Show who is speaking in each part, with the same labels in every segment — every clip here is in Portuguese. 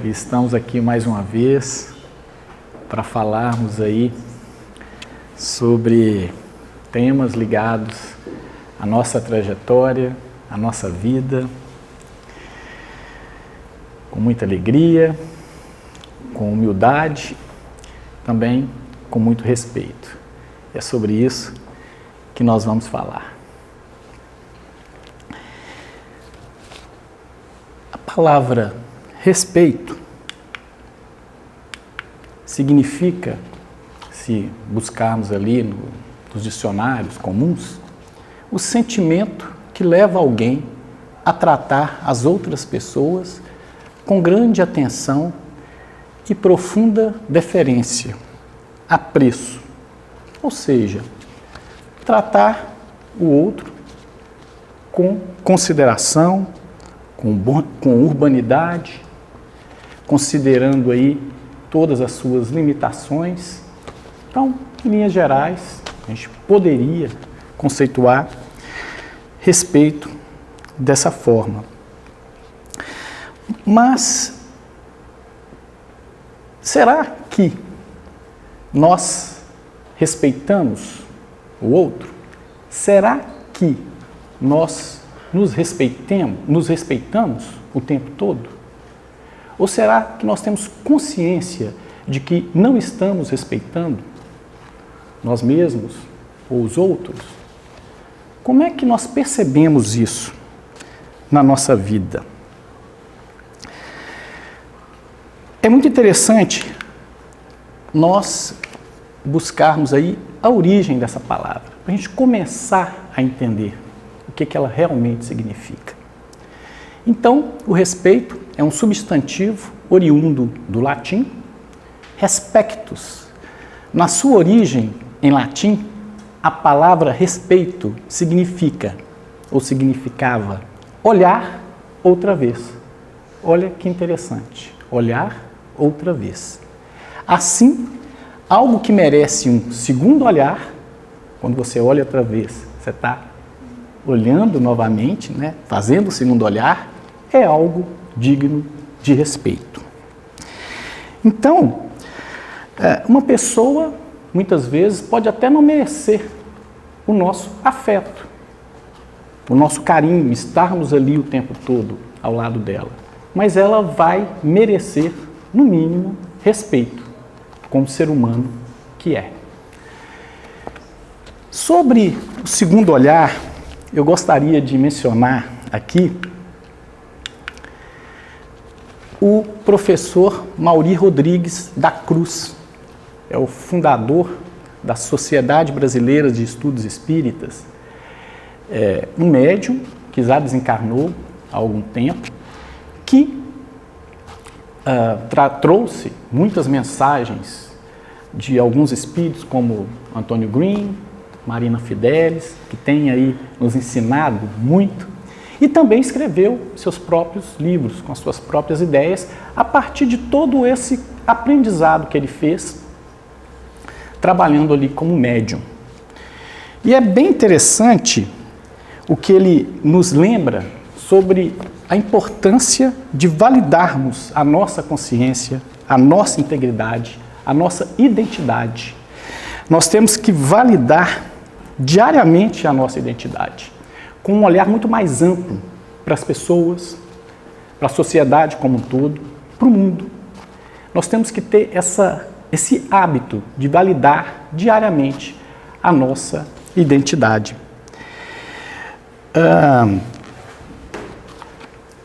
Speaker 1: E estamos aqui mais uma vez para falarmos aí sobre temas ligados à nossa trajetória, à nossa vida, com muita alegria, com humildade, também com muito respeito. É sobre isso que nós vamos falar. A palavra respeito significa, se buscarmos ali nos dicionários comuns, o sentimento que leva alguém a tratar as outras pessoas com grande atenção e profunda deferência, apreço. Ou seja, tratar o outro com consideração, com urbanidade, considerando aí todas as suas limitações. Então, em linhas gerais, a gente poderia conceituar respeito dessa forma. Mas, será que nós respeitamos o outro? Será que nós nos respeitamos o tempo todo? Ou será que nós temos consciência de que não estamos respeitando nós mesmos ou os outros? Como é que nós percebemos isso na nossa vida? É muito interessante nós buscarmos aí a origem dessa palavra, para a gente começar a entender o que ela realmente significa. Então, o respeito é um substantivo oriundo do latim, respectus. Na sua origem, em latim, a palavra respeito significa, ou significava, olhar outra vez. Olha que interessante, olhar outra vez. Assim, algo que merece um segundo olhar, quando você olha outra vez, você está olhando novamente, né, fazendo o segundo olhar, é algo digno de respeito. Então, uma pessoa, muitas vezes, pode até não merecer o nosso afeto, o nosso carinho, estarmos ali o tempo todo ao lado dela, mas ela vai merecer, no mínimo, respeito, como ser humano que é. Sobre o segundo olhar, eu gostaria de mencionar aqui o professor Maury Rodrigues da Cruz. É o fundador da Sociedade Brasileira de Estudos Espíritas, um médium que já desencarnou há algum tempo, que trouxe muitas mensagens de alguns espíritos, como Antônio Green, Marina Fidelis, que tem aí nos ensinado muito, e também escreveu seus próprios livros, com as suas próprias ideias, a partir de todo esse aprendizado que ele fez, trabalhando ali como médium. E é bem interessante o que ele nos lembra sobre a importância de validarmos a nossa consciência, a nossa integridade, a nossa identidade. Nós temos que validar diariamente a nossa identidade, com um olhar muito mais amplo para as pessoas, para a sociedade como um todo, para o mundo. Nós temos que ter esse hábito de validar diariamente a nossa identidade.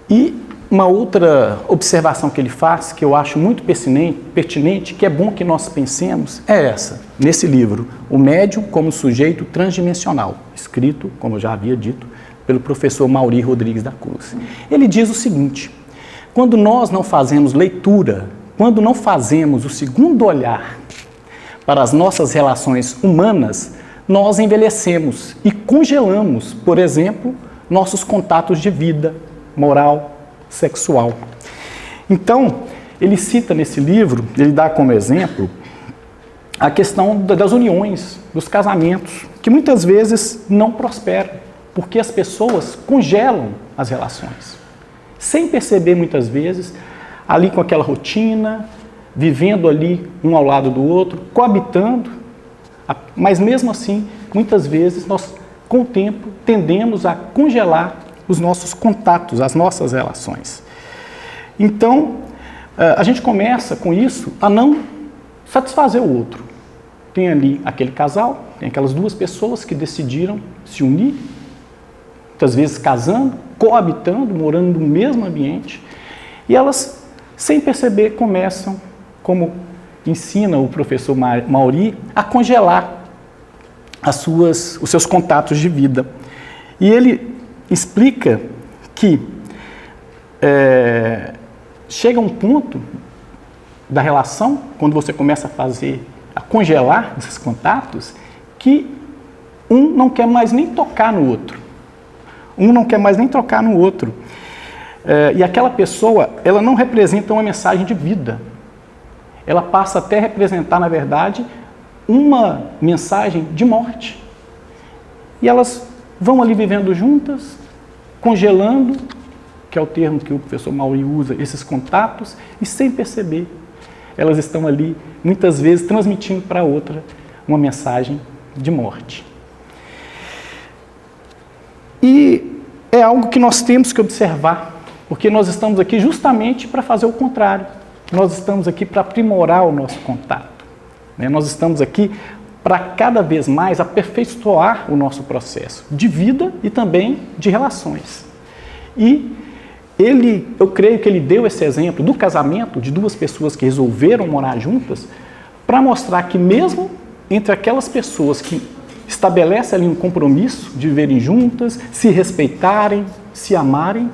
Speaker 1: E uma outra observação que ele faz, que eu acho muito pertinente, que é bom que nós pensemos, é essa, nesse livro, O Médium como Sujeito Transdimensional, escrito, como eu já havia dito, pelo professor Maury Rodrigues da Cruz. Ele diz o seguinte: quando nós não fazemos leitura, quando não fazemos o segundo olhar para as nossas relações humanas, nós envelhecemos e congelamos, por exemplo, nossos contatos de vida, moral, sexual. Então, ele cita nesse livro, ele dá como exemplo a questão das uniões, dos casamentos, que muitas vezes não prosperam, porque as pessoas congelam as relações. Sem perceber, muitas vezes, ali com aquela rotina, vivendo ali um ao lado do outro, coabitando, mas mesmo assim, muitas vezes nós, com o tempo, tendemos a congelar os nossos contatos, as nossas relações. Então, a gente começa com isso a não satisfazer o outro. Tem ali aquele casal, tem aquelas duas pessoas que decidiram se unir, muitas vezes casando, coabitando, morando no mesmo ambiente, e elas, sem perceber, começam, como ensina o professor Mauri, a congelar os seus contatos de vida. E ele explica que chega um ponto da relação, quando você começa a congelar esses contatos, que um não quer mais nem tocar no outro. Um não quer mais nem tocar no outro. E aquela pessoa, ela não representa uma mensagem de vida. Ela passa até a representar, na verdade, uma mensagem de morte. E elas vão ali vivendo juntas, congelando, que é o termo que o professor Mauri usa, esses contatos, e sem perceber, elas estão ali, muitas vezes, transmitindo para a outra uma mensagem de morte. E é algo que nós temos que observar, porque nós estamos aqui justamente para fazer o contrário. Nós estamos aqui para aprimorar o nosso contato. Nós estamos aqui para cada vez mais aperfeiçoar o nosso processo de vida e também de relações. E eu creio que ele deu esse exemplo do casamento de duas pessoas que resolveram morar juntas para mostrar que mesmo entre aquelas pessoas que estabelecem ali um compromisso de viverem juntas, se respeitarem, se amarem,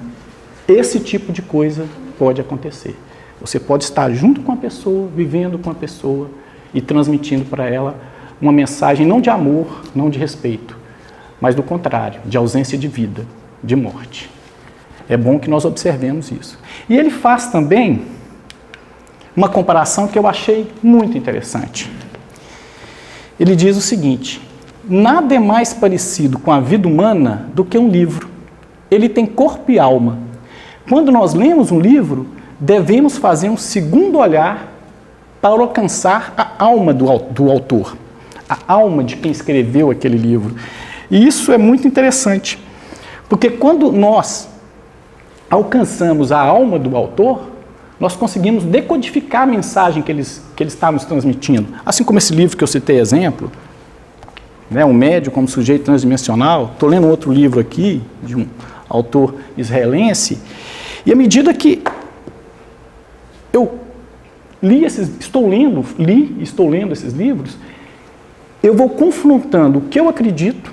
Speaker 1: esse tipo de coisa pode acontecer. Você pode estar junto com a pessoa, vivendo com a pessoa e transmitindo para ela uma mensagem não de amor, não de respeito, mas do contrário, de ausência de vida, de morte. É bom que nós observemos isso. E ele faz também uma comparação que eu achei muito interessante. Ele diz o seguinte: nada é mais parecido com a vida humana do que um livro. Ele tem corpo e alma. Quando nós lemos um livro, devemos fazer um segundo olhar para alcançar a alma do autor, a alma de quem escreveu aquele livro. E isso é muito interessante, porque quando nós alcançamos a alma do autor, nós conseguimos decodificar a mensagem que ele está nos transmitindo. Assim como esse livro que eu citei exemplo, O Médio como Sujeito Transdimensional. Estou lendo outro livro aqui, de um autor israelense, e à medida que eu estou lendo esses livros, eu vou confrontando o que eu acredito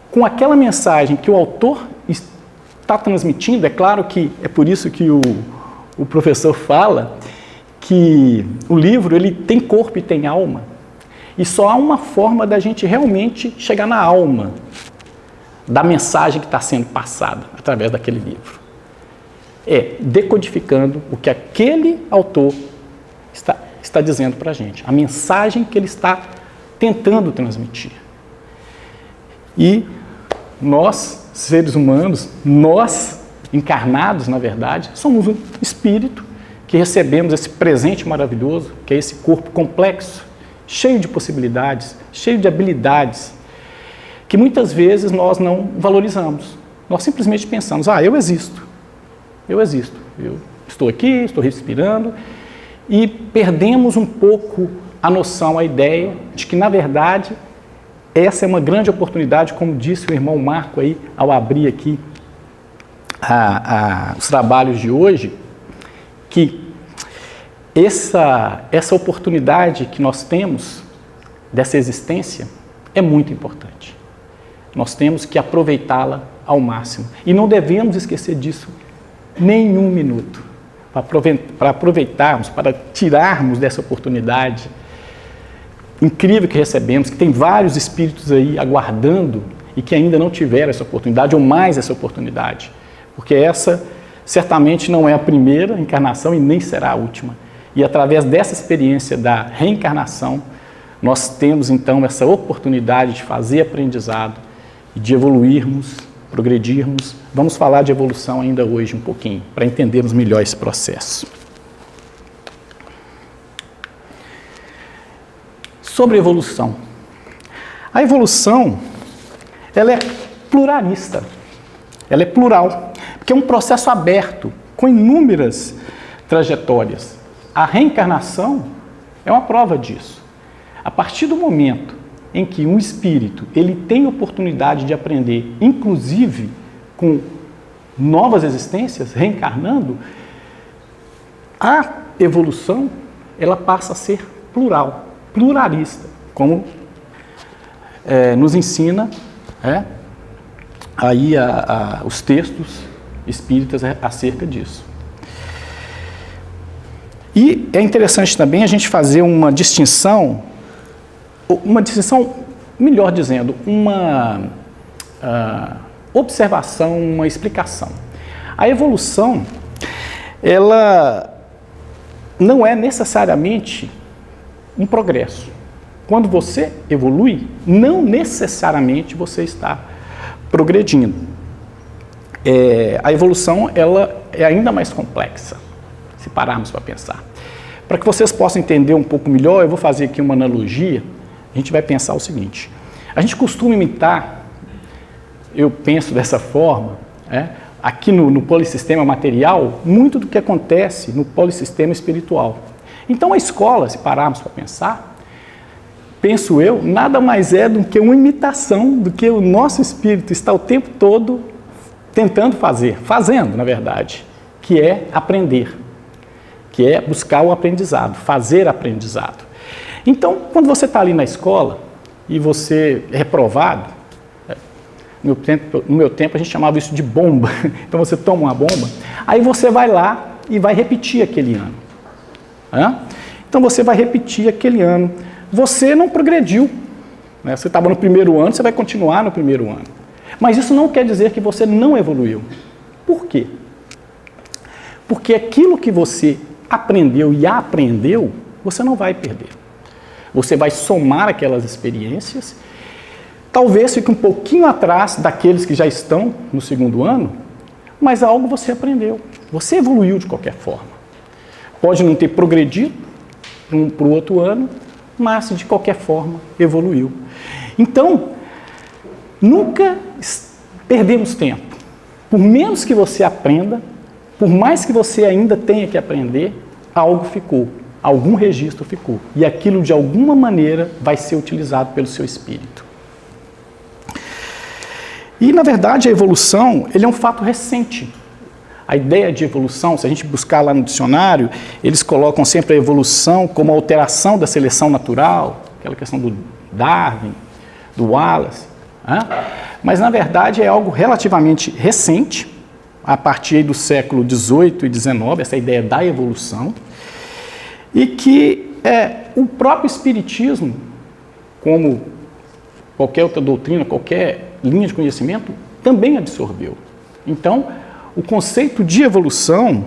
Speaker 1: com aquela mensagem que o autor está transmitindo. É claro que é por isso que o professor fala que o livro ele tem corpo e tem alma, e só há uma forma da gente realmente chegar na alma da mensagem que está sendo passada através daquele livro. É decodificando o que aquele autor está dizendo para a gente, a mensagem que ele está tentando transmitir. E nós, seres humanos, nós encarnados, na verdade, somos um espírito que recebemos esse presente maravilhoso, que é esse corpo complexo, cheio de possibilidades, cheio de habilidades, que muitas vezes nós não valorizamos. Nós simplesmente pensamos, eu existo, eu estou aqui, estou respirando, e perdemos um pouco a noção, a ideia de que, na verdade, essa é uma grande oportunidade, como disse o irmão Marco aí, ao abrir aqui os trabalhos de hoje, que essa oportunidade que nós temos dessa existência é muito importante. Nós temos que aproveitá-la ao máximo. E não devemos esquecer disso nenhum minuto, para aproveitarmos, para tirarmos dessa oportunidade incrível que recebemos, que tem vários espíritos aí aguardando e que ainda não tiveram essa oportunidade, ou mais essa oportunidade, porque essa certamente não é a primeira encarnação e nem será a última. E através dessa experiência da reencarnação, nós temos então essa oportunidade de fazer aprendizado e de evoluirmos progredirmos. Vamos falar de evolução ainda hoje um pouquinho, para entendermos melhor esse processo. Sobre evolução. A evolução, ela é pluralista, ela é plural, porque é um processo aberto, com inúmeras trajetórias. A reencarnação é uma prova disso. A partir do momento em que um espírito ele tem oportunidade de aprender, inclusive com novas existências, reencarnando, a evolução ela passa a ser plural, pluralista, como nos ensina aí os textos espíritas acerca disso. E é interessante também a gente fazer uma distinção, melhor dizendo, uma observação, uma explicação. A evolução, ela não é necessariamente um progresso. Quando você evolui, não necessariamente você está progredindo. A evolução ela é ainda mais complexa, se pararmos para pensar. Para que vocês possam entender um pouco melhor, eu vou fazer aqui uma analogia. A gente vai pensar o seguinte: a gente costuma imitar, eu penso dessa forma, aqui no polissistema material, muito do que acontece no polissistema espiritual. Então a escola, se pararmos para pensar, penso eu, nada mais é do que uma imitação do que o nosso espírito está o tempo todo tentando fazendo, na verdade, que é aprender, que é buscar o aprendizado, fazer aprendizado. Então, quando você está ali na escola e você é reprovado, no meu tempo a gente chamava isso de bomba, então você toma uma bomba, aí você vai lá e vai repetir aquele ano. Então você vai repetir aquele ano. Você não progrediu, você estava no primeiro ano, você vai continuar no primeiro ano. Mas isso não quer dizer que você não evoluiu. Por quê? Porque aquilo que você aprendeu e aprendeu, você não vai perder. Você vai somar aquelas experiências, talvez fique um pouquinho atrás daqueles que já estão no segundo ano, mas algo você aprendeu, você evoluiu de qualquer forma. Pode não ter progredido para o outro ano, mas de qualquer forma evoluiu. Então, nunca perdemos tempo. Por menos que você aprenda, por mais que você ainda tenha que aprender, algo ficou, algum registro ficou. E aquilo, de alguma maneira, vai ser utilizado pelo seu espírito. E, na verdade, a evolução ele é um fato recente. A ideia de evolução, se a gente buscar lá no dicionário, eles colocam sempre a evolução como a alteração da seleção natural, aquela questão do Darwin, do Wallace. Mas, na verdade, é algo relativamente recente, a partir do século XVIII e XIX, essa ideia da evolução, e que o próprio Espiritismo, como qualquer outra doutrina, qualquer linha de conhecimento, também absorveu. Então, o conceito de evolução,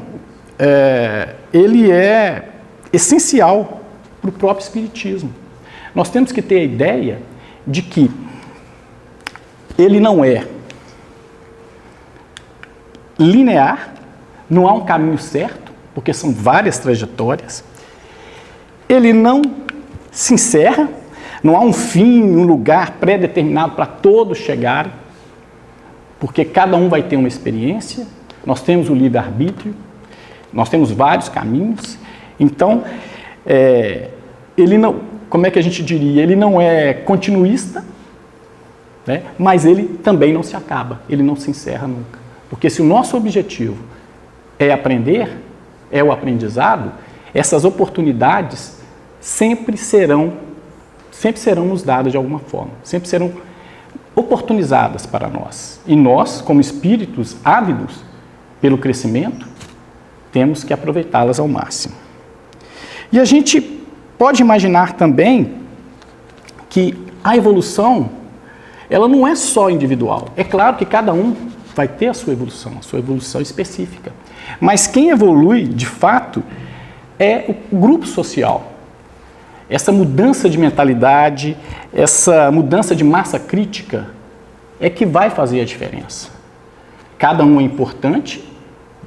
Speaker 1: ele é essencial para o próprio Espiritismo. Nós temos que ter a ideia de que ele não é linear, não há um caminho certo, porque são várias trajetórias. Ele não se encerra, não há um fim, um lugar pré-determinado para todos chegarem, porque cada um vai ter uma experiência, nós temos o livre-arbítrio, nós temos vários caminhos. Então, ele não, como é que a gente diria? Ele não é continuista, mas ele também não se acaba, ele não se encerra nunca. Porque se o nosso objetivo é aprender, é o aprendizado, essas oportunidades sempre serão nos dadas de alguma forma, sempre serão oportunizadas para nós. E nós, como espíritos ávidos pelo crescimento, temos que aproveitá-las ao máximo. E a gente pode imaginar também que a evolução, ela não é só individual. É claro que cada um vai ter a sua evolução específica. Mas quem evolui, de fato, é o grupo social. Essa mudança de mentalidade, essa mudança de massa crítica, é que vai fazer a diferença. Cada um é importante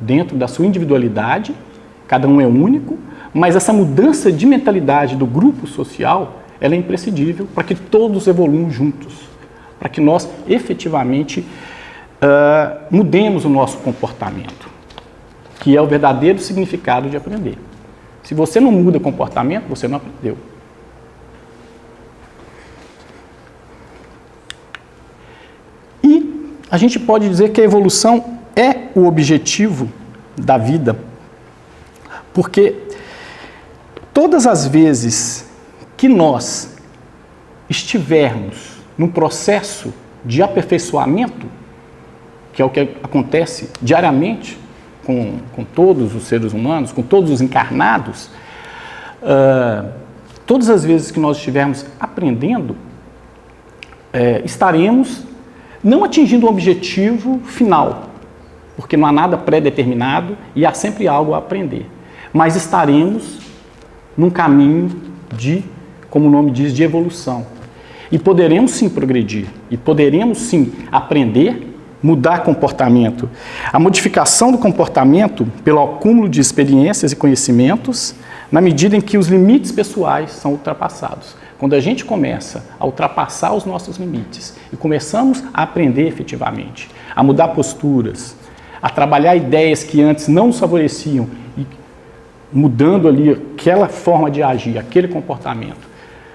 Speaker 1: dentro da sua individualidade, cada um é único, mas essa mudança de mentalidade do grupo social, ela é imprescindível para que todos evoluam juntos, para que nós efetivamente mudemos o nosso comportamento, que é o verdadeiro significado de aprender. Se você não muda comportamento, você não aprendeu. E a gente pode dizer que a evolução é o objetivo da vida, porque todas as vezes que nós estivermos num processo de aperfeiçoamento, que é o que acontece diariamente com todos os seres humanos, com todos os encarnados, todas as vezes que nós estivermos aprendendo, estaremos não atingindo o objetivo final, porque não há nada pré-determinado e há sempre algo a aprender, mas estaremos num caminho de, como o nome diz, de evolução. E poderemos sim progredir, e poderemos sim aprender, mudar comportamento. A modificação do comportamento pelo acúmulo de experiências e conhecimentos, na medida em que os limites pessoais são ultrapassados. Quando a gente começa a ultrapassar os nossos limites e começamos a aprender efetivamente, a mudar posturas, a trabalhar ideias que antes não nos favoreciam e mudando ali aquela forma de agir, aquele comportamento,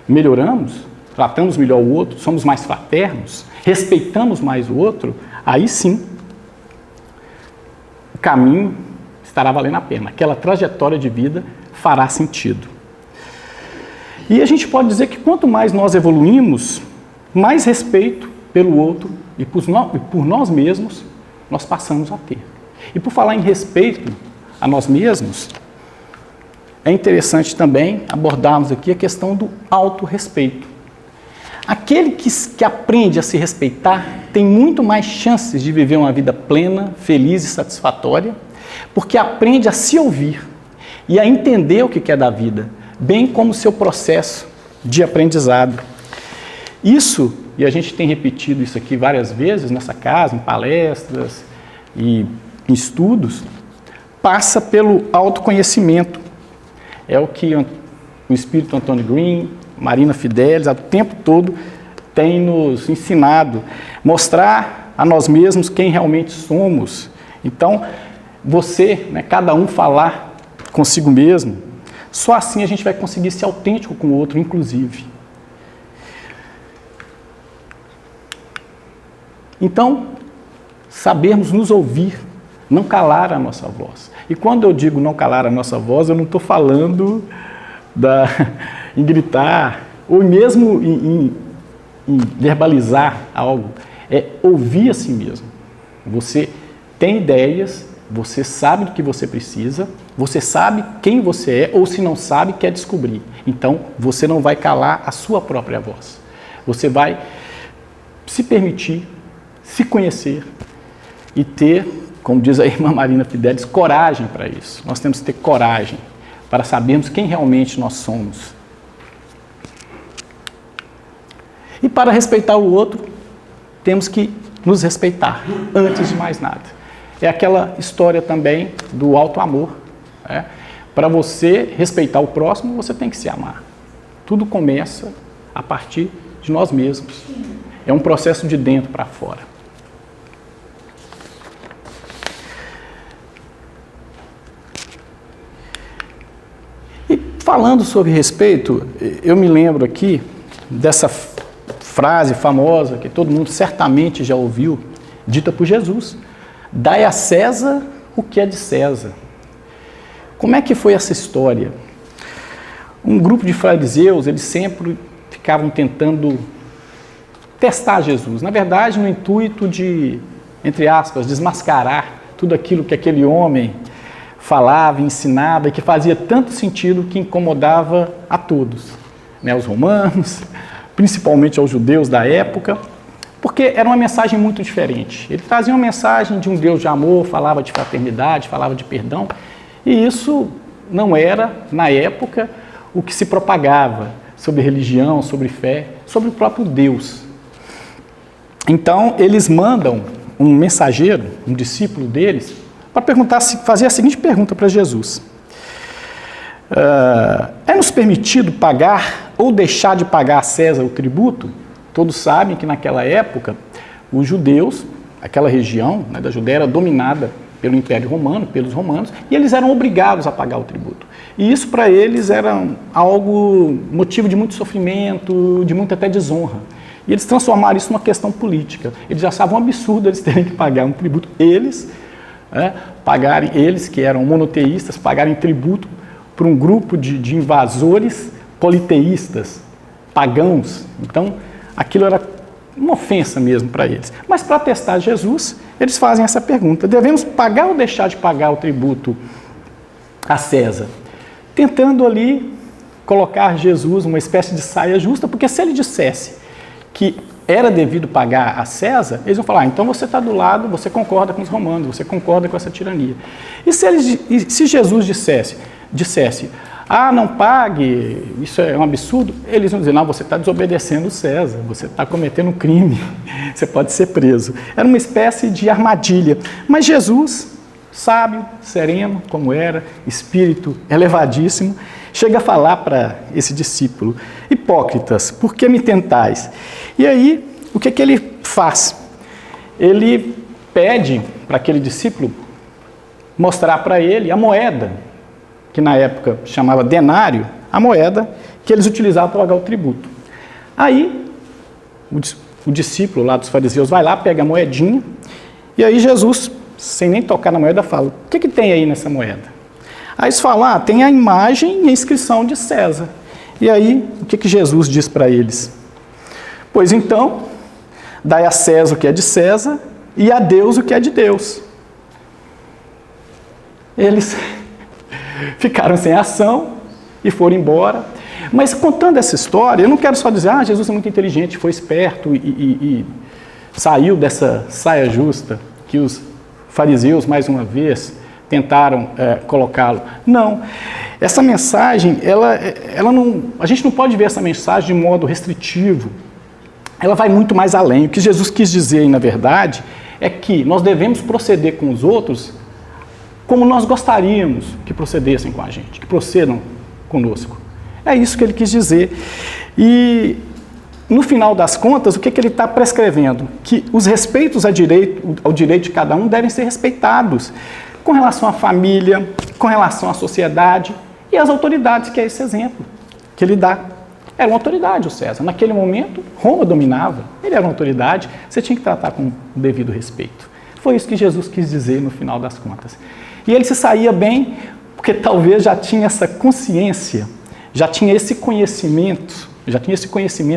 Speaker 1: melhoramos, tratamos melhor o outro, somos mais fraternos, respeitamos mais o outro, aí sim o caminho estará valendo a pena, aquela trajetória de vida fará sentido. E a gente pode dizer que quanto mais nós evoluímos, mais respeito pelo outro e por nós mesmos nós passamos a ter. E por falar em respeito a nós mesmos, é interessante também abordarmos aqui a questão do autorrespeito. Aquele que aprende a se respeitar tem muito mais chances de viver uma vida plena, feliz e satisfatória, porque aprende a se ouvir e a entender o que é da vida, bem como o seu processo de aprendizado. Isso, e a gente tem repetido isso aqui várias vezes nessa casa, em palestras e em estudos, passa pelo autoconhecimento. É o que o Espírito Antônio Green, Marina Fidelis, o tempo todo tem nos ensinado, mostrar a nós mesmos quem realmente somos. Então, você, cada um falar consigo mesmo, só assim a gente vai conseguir ser autêntico com o outro, inclusive. Então, sabermos nos ouvir, não calar a nossa voz. E quando eu digo não calar a nossa voz, eu não estou falando em gritar, ou mesmo em verbalizar algo. É ouvir a si mesmo. Você tem ideias, você sabe do que você precisa, você sabe quem você é, ou se não sabe, quer descobrir. Então, você não vai calar a sua própria voz. Você vai se permitir, se conhecer e ter, como diz a irmã Marina Fidelis, coragem para isso. Nós temos que ter coragem para sabermos quem realmente nós somos. E para respeitar o outro, temos que nos respeitar, antes de mais nada. É aquela história também do alto amor. Para você respeitar o próximo, você tem que se amar. Tudo começa a partir de nós mesmos. É um processo de dentro para fora. E falando sobre respeito, eu me lembro aqui dessa frase famosa que todo mundo certamente já ouviu, dita por Jesus: dai a César o que é de César. Como é que foi essa história? Um grupo de fariseus, eles sempre ficavam tentando testar Jesus, na verdade no intuito de, entre aspas, desmascarar tudo aquilo que aquele homem falava, ensinava e que fazia tanto sentido que incomodava a todos, os romanos, principalmente aos judeus da época, porque era uma mensagem muito diferente. Ele trazia uma mensagem de um Deus de amor, falava de fraternidade, falava de perdão, e isso não era, na época, o que se propagava sobre religião, sobre fé, sobre o próprio Deus. Então, eles mandam um mensageiro, um discípulo deles, para fazer a seguinte pergunta para Jesus. É-nos permitido pagar ou deixar de pagar a César o tributo? Todos sabem que naquela época, os judeus, aquela região, né, da Judéia era dominada pelo Império Romano, pelos romanos, e eles eram obrigados a pagar o tributo. E isso para eles era motivo de muito sofrimento, de muita até desonra. E eles transformaram isso numa questão política. Eles achavam um absurdo eles terem que pagar um tributo. Eles que eram monoteístas, pagarem tributo para um grupo de invasores politeístas, pagãos. Então, aquilo era uma ofensa mesmo para eles. Mas para testar Jesus, eles fazem essa pergunta: devemos pagar ou deixar de pagar o tributo a César? Tentando ali colocar Jesus uma espécie de saia justa, porque se ele dissesse que era devido pagar a César, eles vão falar: então você está do lado, você concorda com os romanos, você concorda com essa tirania. E se Jesus dissesse, não pague, isso é um absurdo, eles vão dizer: não, você está desobedecendo César, você está cometendo um crime, você pode ser preso. Era uma espécie de armadilha. Mas Jesus, sábio, sereno, como era, espírito elevadíssimo, chega a falar para esse discípulo: hipócritas, por que me tentais? E aí, o que ele faz? Ele pede para aquele discípulo mostrar para ele a moeda, que na época chamava denário, a moeda que eles utilizavam para pagar o tributo. Aí, o discípulo lá dos fariseus vai lá, pega a moedinha, e aí Jesus, sem nem tocar na moeda, fala: o que tem aí nessa moeda? Aí eles falam: tem a imagem e a inscrição de César. E aí, o que Jesus diz para eles? Pois então, dai a César o que é de César e a Deus o que é de Deus. Eles ficaram sem ação e foram embora. Mas contando essa história, eu não quero só dizer: Jesus é muito inteligente, foi esperto e saiu dessa saia justa que os fariseus, mais uma vez, tentaram colocá-lo. Não. Essa mensagem, a gente não pode ver essa mensagem de modo restritivo. Ela vai muito mais além. O que Jesus quis dizer, na verdade, é que nós devemos proceder com os outros como nós gostaríamos que procedessem com a gente, que procedam conosco. É isso que ele quis dizer. E, no final das contas, o que ele está prescrevendo? Que os respeitos ao direito de cada um devem ser respeitados com relação à família, com relação à sociedade e às autoridades, que é esse exemplo que ele dá. Era uma autoridade o César. Naquele momento, Roma dominava. Ele era uma autoridade, você tinha que tratar com o devido respeito. Foi isso que Jesus quis dizer no final das contas. E ele se saía bem porque talvez já tinha essa consciência, já tinha esse conhecimento,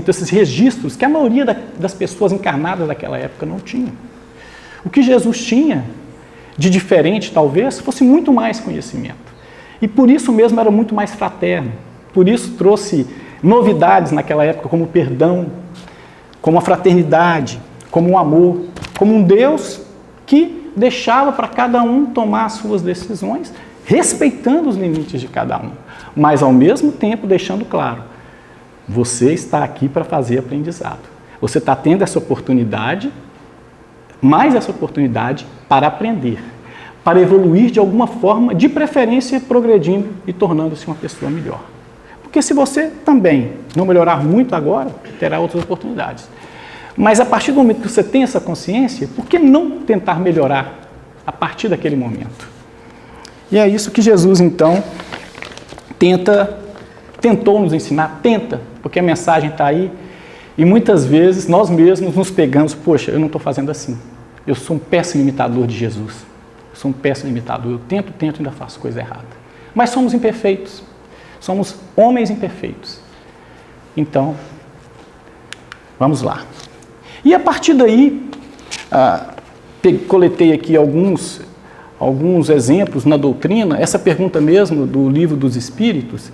Speaker 1: esses registros que a maioria das pessoas encarnadas daquela época não tinha. O que Jesus tinha de diferente, talvez, fosse muito mais conhecimento. E por isso mesmo era muito mais fraterno. Por isso trouxe novidades naquela época, como o perdão, como a fraternidade, como o amor, como um Deus que deixava para cada um tomar as suas decisões, respeitando os limites de cada um, mas ao mesmo tempo deixando claro: você está aqui para fazer aprendizado. Você está tendo essa oportunidade, mais essa oportunidade para aprender, para evoluir de alguma forma, de preferência progredindo e tornando-se uma pessoa melhor. Porque se você também não melhorar muito agora, terá outras oportunidades. Mas a partir do momento que você tem essa consciência, por que não tentar melhorar a partir daquele momento? E é isso que Jesus, então, tentou nos ensinar, porque a mensagem está aí, e muitas vezes nós mesmos nos pegamos: poxa, eu não estou fazendo assim, eu sou um péssimo imitador de Jesus, eu sou um péssimo imitador, eu tento e ainda faço coisa errada. Mas somos imperfeitos. Somos homens imperfeitos. Então, vamos lá. E a partir daí, coletei aqui alguns exemplos na doutrina. Essa pergunta mesmo do Livro dos Espíritos,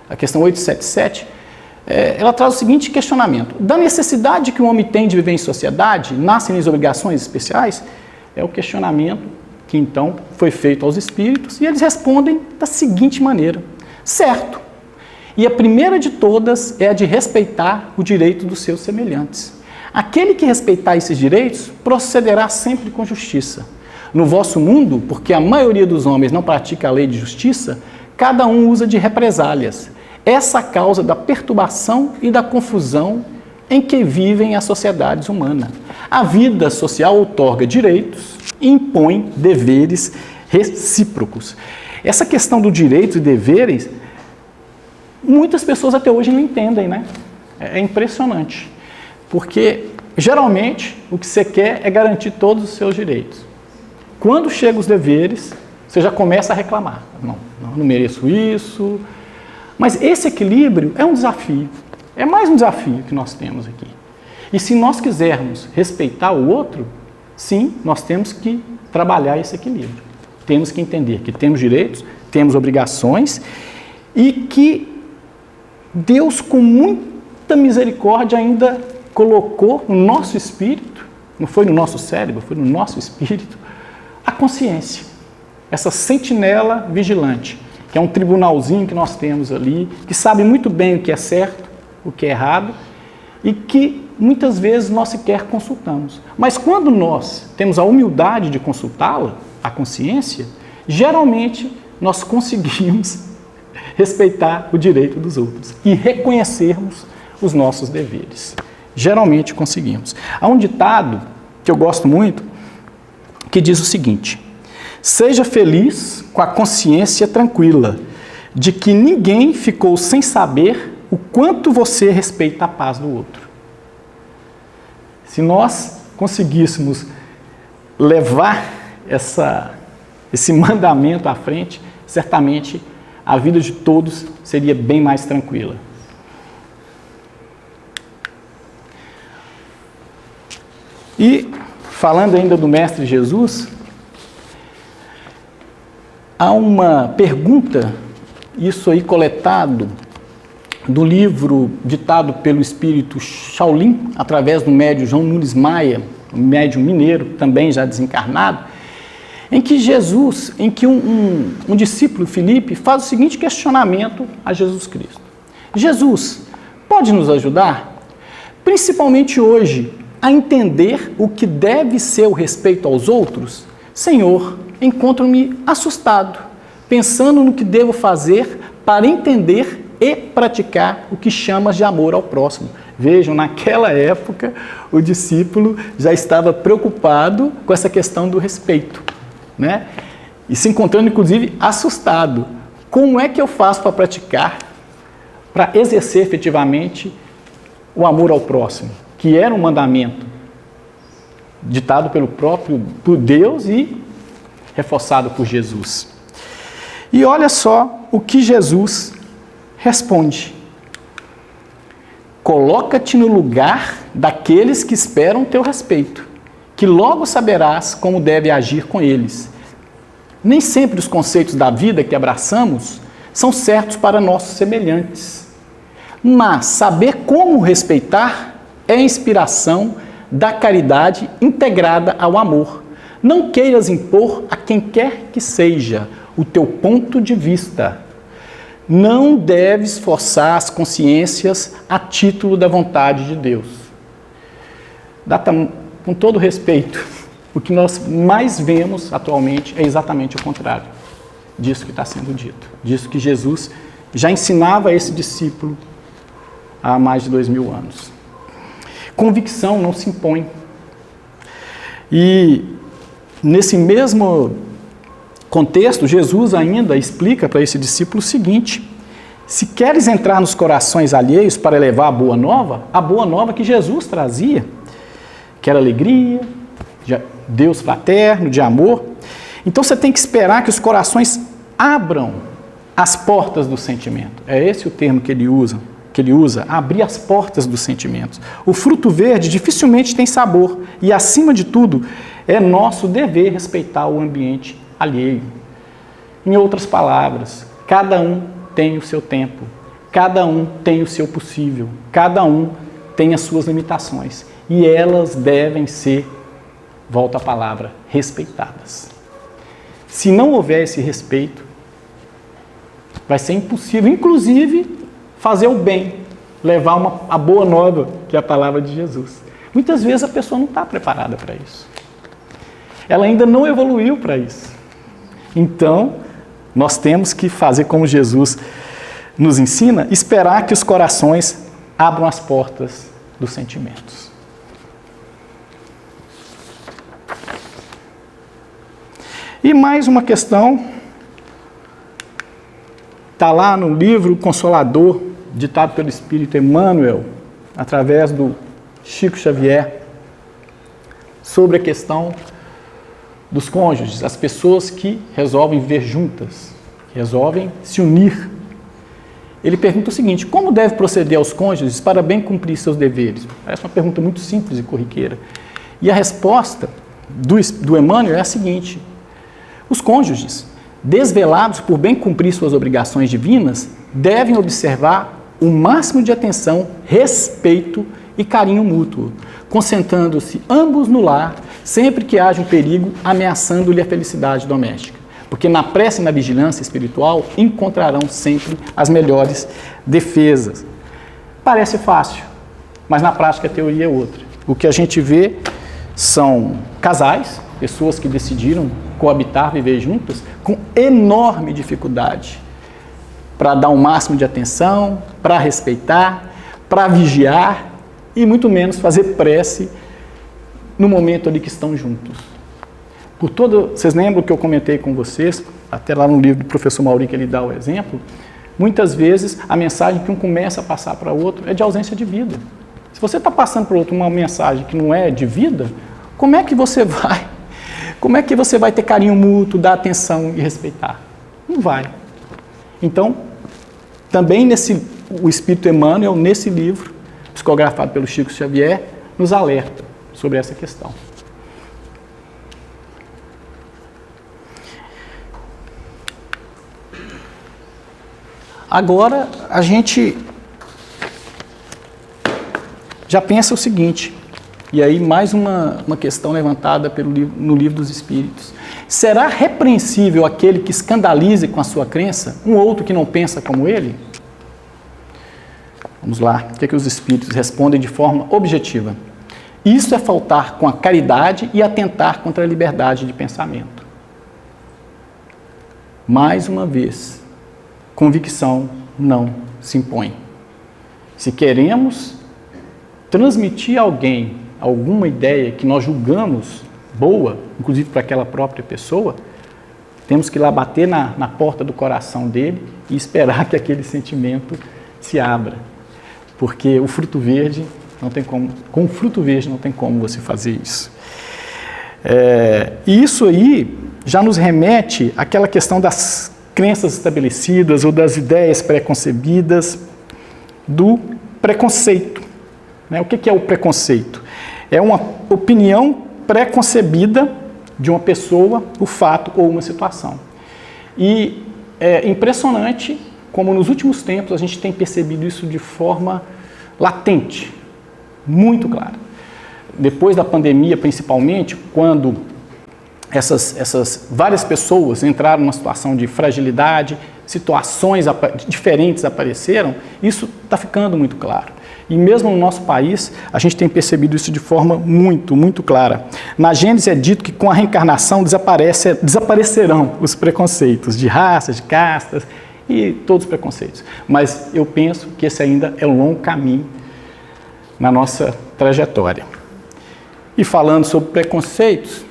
Speaker 1: a questão 877, ela traz o seguinte questionamento: da necessidade que o homem tem de viver em sociedade, nascem-lhes obrigações especiais? É o questionamento que então foi feito aos espíritos, e eles respondem da seguinte maneira: certo. E a primeira de todas é a de respeitar o direito dos seus semelhantes. Aquele que respeitar esses direitos procederá sempre com justiça. No vosso mundo, porque a maioria dos homens não pratica a lei de justiça, cada um usa de represálias. Essa causa da perturbação e da confusão em que vivem as sociedades humanas. A vida social outorga direitos e impõe deveres recíprocos. Essa questão do direito e deveres, muitas pessoas até hoje não entendem, né? É impressionante, porque geralmente o que você quer é garantir todos os seus direitos. Quando chegam os deveres, você já começa a reclamar. Não mereço isso. Mas esse equilíbrio é um desafio. É mais um desafio que nós temos aqui. E se nós quisermos respeitar o outro, sim, nós temos que trabalhar esse equilíbrio. Temos que entender que temos direitos, temos obrigações e que Deus, com muita misericórdia, ainda colocou no nosso espírito, não foi no nosso cérebro, foi no nosso espírito, a consciência. Essa sentinela vigilante, que é um tribunalzinho que nós temos ali, que sabe muito bem o que é certo, o que é errado, e que muitas vezes nós sequer consultamos. Mas quando nós temos a humildade de consultá-la, a consciência, geralmente nós conseguimos respeitar o direito dos outros e reconhecermos os nossos deveres. Geralmente conseguimos. Há um ditado que eu gosto muito, que diz o seguinte: seja feliz com a consciência tranquila de que ninguém ficou sem saber o quanto você respeita a paz do outro. Se nós conseguíssemos levar esse mandamento à frente, certamente a vida de todos seria bem mais tranquila. E, falando ainda do Mestre Jesus, há uma pergunta, isso aí coletado do livro ditado pelo espírito Shaolin, através do médium João Nunes Maia, um médium mineiro, também já desencarnado, em que um discípulo, Filipe, faz o seguinte questionamento a Jesus Cristo. Jesus, pode nos ajudar, principalmente hoje, a entender o que deve ser o respeito aos outros? Senhor, encontro-me assustado, pensando no que devo fazer para entender e praticar o que chamas de amor ao próximo. Vejam, naquela época, o discípulo já estava preocupado com essa questão do respeito, né? E se encontrando, inclusive, assustado. Como é que eu faço para praticar, para exercer efetivamente o amor ao próximo, que era um mandamento ditado por Deus e reforçado por Jesus. E olha só o que Jesus responde: coloca-te no lugar daqueles que esperam teu respeito, que logo saberás como deve agir com eles. Nem sempre os conceitos da vida que abraçamos são certos para nossos semelhantes, mas saber como respeitar é a inspiração da caridade integrada ao amor. Não queiras impor a quem quer que seja o teu ponto de vista. Não deves forçar as consciências a título da vontade de Deus. Com todo respeito, o que nós mais vemos atualmente é exatamente o contrário disso que está sendo dito. Disso que Jesus já ensinava a esse discípulo há mais de 2000 anos. Convicção não se impõe. E nesse mesmo contexto, Jesus ainda explica para esse discípulo o seguinte: se queres entrar nos corações alheios para levar a boa nova que Jesus trazia, que era alegria, de Deus fraterno, de amor, então você tem que esperar que os corações abram as portas do sentimento. É esse o termo que ele usa, abrir as portas dos sentimentos. O fruto verde dificilmente tem sabor e, acima de tudo, é nosso dever respeitar o ambiente alheio. Em outras palavras, cada um tem o seu tempo, cada um tem o seu possível, cada um tem as suas limitações e elas devem ser, volta a palavra, respeitadas. Se não houver esse respeito, vai ser impossível, inclusive, fazer o bem, levar a boa nova, que é a palavra de Jesus. Muitas vezes a pessoa não está preparada para isso. Ela ainda não evoluiu para isso. Então, nós temos que fazer como Jesus nos ensina, esperar que os corações abram as portas dos sentimentos. E mais uma questão, está lá no livro Consolador, ditado pelo Espírito Emmanuel, através do Chico Xavier, sobre a questão dos cônjuges, as pessoas que resolvem viver juntas, resolvem se unir. Ele pergunta o seguinte: como deve proceder aos cônjuges para bem cumprir seus deveres? Parece uma pergunta muito simples e corriqueira. E a resposta do Emmanuel é a seguinte: os cônjuges, desvelados por bem cumprir suas obrigações divinas, devem observar o máximo de atenção, respeito e carinho mútuo, concentrando-se ambos no lar, sempre que haja um perigo ameaçando-lhe a felicidade doméstica. Porque na prece e na vigilância espiritual encontrarão sempre as melhores defesas. Parece fácil, mas na prática a teoria é outra. O que a gente vê são casais, pessoas que decidiram coabitar, viver juntas, com enorme dificuldade para dar o máximo de atenção, para respeitar, para vigiar e muito menos fazer prece no momento ali que estão juntos. Vocês lembram que eu comentei com vocês, até lá no livro do professor Mauri, que ele dá o exemplo, muitas vezes a mensagem que um começa a passar para o outro é de ausência de vida. Se você está passando para o outro uma mensagem que não é de vida, como é que você vai ter carinho mútuo, dar atenção e respeitar? Não vai. Então, também o Espírito Emmanuel, nesse livro, psicografado pelo Chico Xavier, nos alerta sobre essa questão. Agora, a gente já pensa o seguinte, e aí mais uma questão levantada no Livro dos Espíritos. Será repreensível aquele que escandalize com a sua crença um outro que não pensa como ele? Vamos lá, o que é que os Espíritos respondem de forma objetiva? Isso é faltar com a caridade e atentar contra a liberdade de pensamento. Mais uma vez, convicção não se impõe. Se queremos transmitir a alguém alguma ideia que nós julgamos boa, inclusive para aquela própria pessoa, temos que ir lá bater na porta do coração dele e esperar que aquele sentimento se abra. Porque o fruto verde não tem como, com o fruto verde não tem como você fazer isso. E isso aí já nos remete àquela questão das crenças estabelecidas ou das ideias preconcebidas do preconceito. O que é o preconceito? É uma opinião preconcebida de uma pessoa, o fato ou uma situação. E é impressionante como nos últimos tempos a gente tem percebido isso de forma latente, muito clara. Depois da pandemia, principalmente, quando essas várias pessoas entraram numa situação de fragilidade, situações diferentes apareceram, isso está ficando muito claro. E mesmo no nosso país, a gente tem percebido isso de forma muito, muito clara. Na Gênesis é dito que com a reencarnação desaparecerão os preconceitos de raças, de castas e todos os preconceitos. Mas eu penso que esse ainda é um longo caminho na nossa trajetória. E falando sobre preconceitos,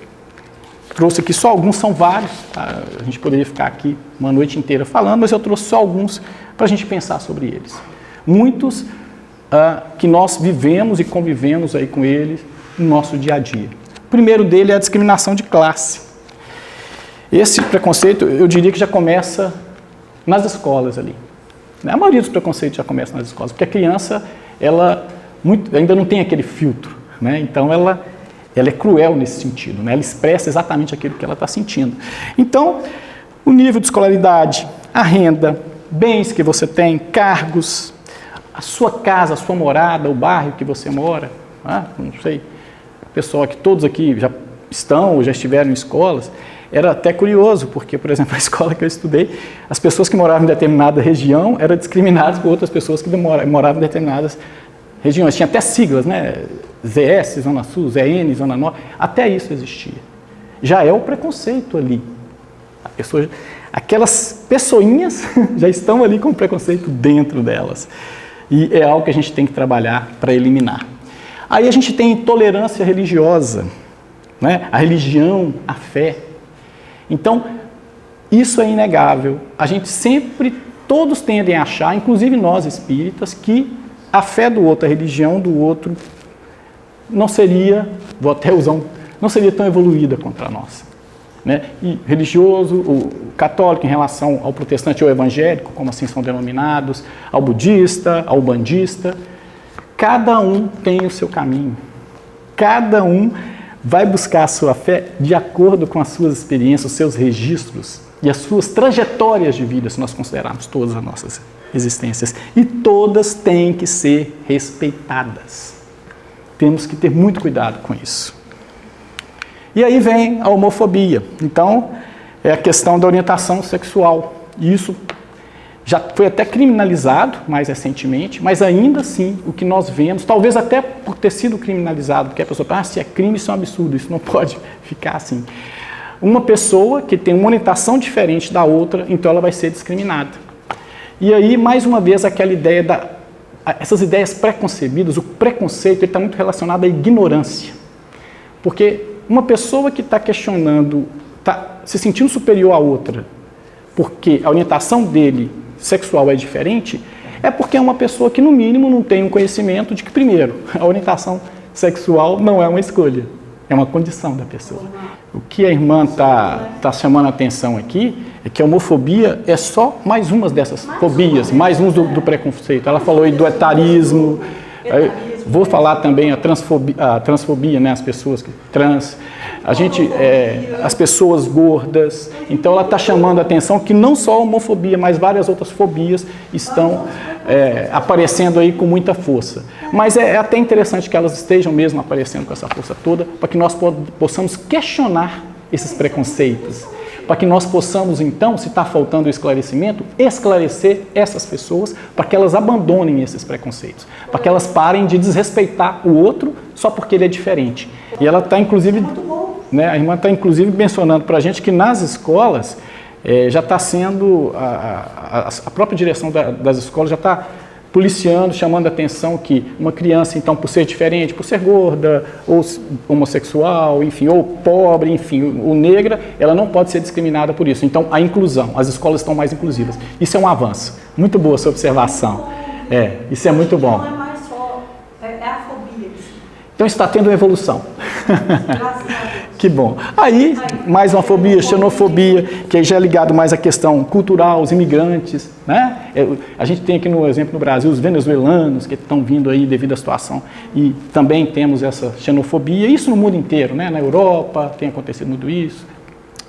Speaker 1: trouxe aqui só alguns, são vários, tá? A gente poderia ficar aqui uma noite inteira falando, mas eu trouxe só alguns para a gente pensar sobre eles. Muitos que nós vivemos e convivemos aí com eles no nosso dia a dia. O primeiro dele é a discriminação de classe. Esse preconceito, eu diria que já começa nas escolas ali. A maioria dos preconceitos já começa nas escolas, porque a criança, ela ainda não tem aquele filtro, né? Então ela é cruel nesse sentido, né? Ela expressa exatamente aquilo que ela está sentindo. Então, o nível de escolaridade, a renda, bens que você tem, cargos, a sua casa, a sua morada, o bairro que você mora, não sei, pessoal que todos aqui já estão ou já estiveram em escolas, era até curioso, porque, por exemplo, a escola que eu estudei, as pessoas que moravam em determinada região eram discriminadas por outras pessoas que moravam em determinadas regiões, tinha até siglas, né? ZS, Zona Sul, ZN, Zona Norte, até isso existia. Já é o preconceito ali. Aquelas pessoinhas já estão ali com o preconceito dentro delas. E é algo que a gente tem que trabalhar para eliminar. Aí a gente tem intolerância religiosa, né? A religião, a fé. Então, isso é inegável. A gente sempre, todos tendem a achar, inclusive nós espíritas, que a fé do outro, a religião do outro, não seria, vou até usar não seria tão evoluída quanto a nossa. Né? E religioso, o católico em relação ao protestante ou evangélico, como assim são denominados, ao budista, ao bandista, cada um tem o seu caminho. Cada um vai buscar a sua fé de acordo com as suas experiências, os seus registros e as suas trajetórias de vida, se nós considerarmos todas as nossas existências. E todas têm que ser respeitadas. Temos que ter muito cuidado com isso. E aí vem a homofobia. Então, é a questão da orientação sexual. Isso já foi até criminalizado mais recentemente, mas ainda assim, o que nós vemos, talvez até por ter sido criminalizado, porque a pessoa fala, se é crime, isso é um absurdo, isso não pode ficar assim. Uma pessoa que tem uma orientação diferente da outra, então ela vai ser discriminada. E aí, mais uma vez, aquela ideia essas ideias preconcebidas, o preconceito está muito relacionado à ignorância. Porque uma pessoa que está questionando, está se sentindo superior à outra, porque a orientação dele sexual é diferente, é porque é uma pessoa que, no mínimo, não tem um conhecimento de que, primeiro, a orientação sexual não é uma escolha, é uma condição da pessoa. O que a irmã está chamando a atenção aqui é que a homofobia é só mais uma dessas fobias, mais um do preconceito. Ela falou aí do etarismo, vou falar também a transfobia, né, as pessoas trans, as pessoas gordas. Então ela está chamando a atenção que não só a homofobia, mas várias outras fobias estão aparecendo aí com muita força. Mas é até interessante que elas estejam mesmo aparecendo com essa força toda, para que nós possamos questionar esses preconceitos, para que nós possamos, então, se está faltando o esclarecimento, esclarecer essas pessoas para que elas abandonem esses preconceitos, para que elas parem de desrespeitar o outro só porque ele é diferente. E ela está, inclusive, né, a irmã está, inclusive, mencionando para a gente que nas escolas já está sendo, a própria direção das escolas já está policiando, chamando a atenção que uma criança, então, por ser diferente, por ser gorda, ou homossexual, enfim, ou pobre, enfim, ou negra, ela não pode ser discriminada por isso. Então, a inclusão, as escolas estão mais inclusivas. Isso é um avanço. Muito boa essa observação. Isso é muito bom.
Speaker 2: Não é mais só, é a fobia.
Speaker 1: Então, está tendo uma evolução. Que bom. Aí, mais uma fobia, xenofobia, que aí já é ligado mais à questão cultural, os imigrantes, né? A gente tem aqui no exemplo no Brasil os venezuelanos que estão vindo aí devido à situação e também temos essa xenofobia, isso no mundo inteiro, né? Na Europa tem acontecido muito isso,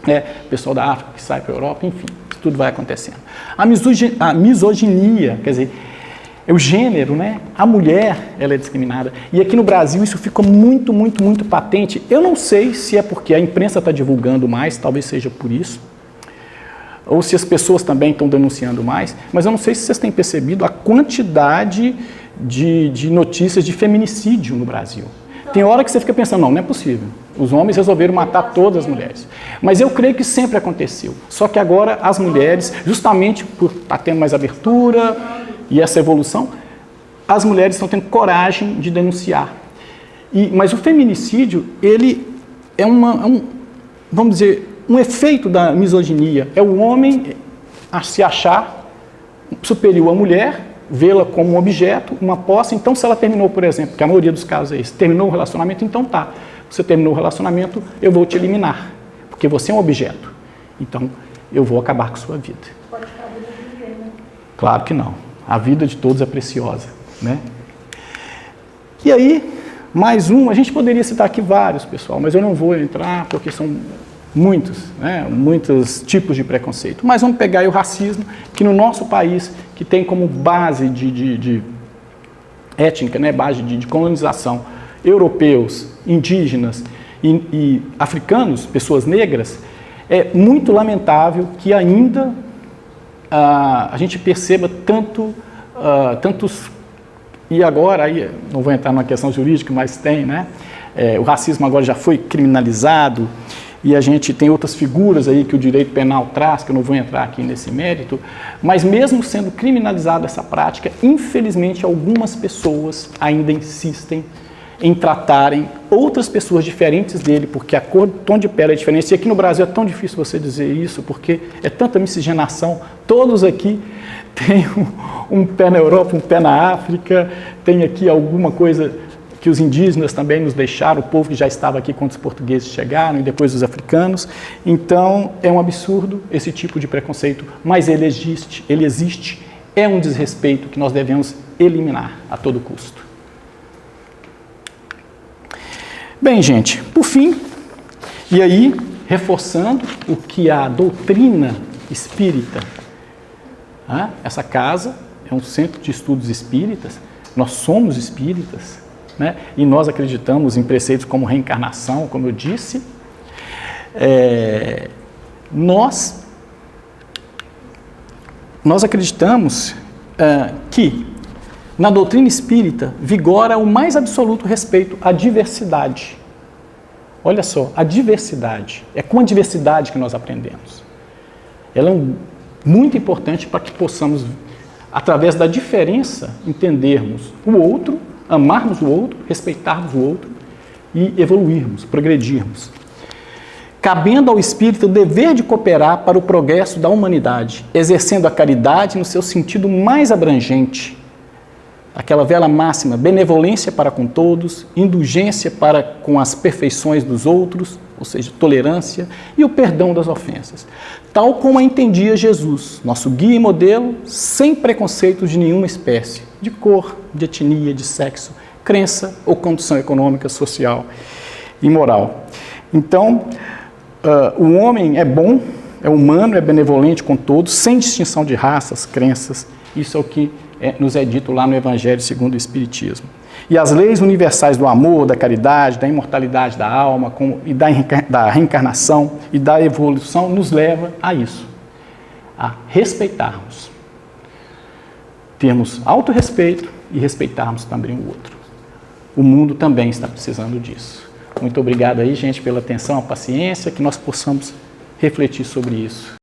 Speaker 1: né? O pessoal da África que sai para a Europa, enfim, tudo vai acontecendo. A misoginia, quer dizer, é o gênero, né? A mulher, ela é discriminada. E aqui no Brasil isso ficou muito, muito, muito patente. Eu não sei se é porque a imprensa está divulgando mais, talvez seja por isso, ou se as pessoas também estão denunciando mais, mas eu não sei se vocês têm percebido a quantidade de notícias de feminicídio no Brasil. Tem hora que você fica pensando, não é possível. Os homens resolveram matar todas as mulheres. Mas eu creio que sempre aconteceu. Só que agora as mulheres, justamente por estar tendo mais abertura e essa evolução, as mulheres estão tendo coragem de denunciar. Mas o feminicídio, ele é vamos dizer, um efeito da misoginia. É o homem a se achar superior à mulher, vê-la como um objeto, uma posse. Então, se ela terminou, por exemplo, que a maioria dos casos é isso, terminou o relacionamento, então tá. Você terminou o relacionamento, eu vou te eliminar, porque você é um objeto. Então, eu vou acabar com a sua vida.
Speaker 2: Pode acabar a vida de ninguém, né?
Speaker 1: Claro que não. A vida de todos é preciosa, né? E aí, mais um, a gente poderia citar aqui vários, pessoal, mas eu não vou entrar porque são muitos, né? Muitos tipos de preconceito. Mas vamos pegar aí o racismo, que no nosso país, que tem como base de étnica, né? Base de colonização, europeus, indígenas e africanos, pessoas negras, é muito lamentável que ainda a gente perceba tantos E agora, aí, não vou entrar numa questão jurídica, mas tem, né? O racismo agora já foi criminalizado e a gente tem outras figuras aí que o direito penal traz, que eu não vou entrar aqui nesse mérito, mas mesmo sendo criminalizada essa prática, infelizmente algumas pessoas ainda insistem em tratarem outras pessoas diferentes dele, porque a cor, o tom de pele é diferente. E aqui no Brasil é tão difícil você dizer isso, porque é tanta miscigenação. Todos aqui têm um pé na Europa, um pé na África, tem aqui alguma coisa que os indígenas também nos deixaram, o povo que já estava aqui quando os portugueses chegaram, e depois os africanos. Então, é um absurdo esse tipo de preconceito, mas ele existe, é um desrespeito que nós devemos eliminar a todo custo. Bem, gente, por fim, e aí, reforçando o que a doutrina espírita, essa casa é um centro de estudos espíritas, nós somos espíritas, né? E nós acreditamos em preceitos como reencarnação, como eu disse. Nós acreditamos que na doutrina espírita vigora o mais absoluto respeito à diversidade. Olha só, a diversidade. É com a diversidade que nós aprendemos. Ela é muito importante para que possamos, através da diferença, entendermos o outro, amarmos o outro, respeitarmos o outro e evoluirmos, progredirmos. Cabendo ao espírito o dever de cooperar para o progresso da humanidade, exercendo a caridade no seu sentido mais abrangente, aquela velha máxima, benevolência para com todos, indulgência para com as perfeições dos outros, ou seja, tolerância, e o perdão das ofensas, tal como a entendia Jesus, nosso guia e modelo, sem preconceitos de nenhuma espécie, de cor, de etnia, de sexo, crença ou condição econômica, social e moral. Então, o homem é bom, é humano, é benevolente com todos, sem distinção de raças, crenças. Isso é o que nos é dito lá no Evangelho segundo o Espiritismo. E as leis universais do amor, da caridade, da imortalidade da alma e da reencarnação e da evolução nos leva a isso, a respeitarmos. Termos autorrespeito e respeitarmos também o outro. O mundo também está precisando disso. Muito obrigado aí, gente, pela atenção, a paciência, que nós possamos refletir sobre isso.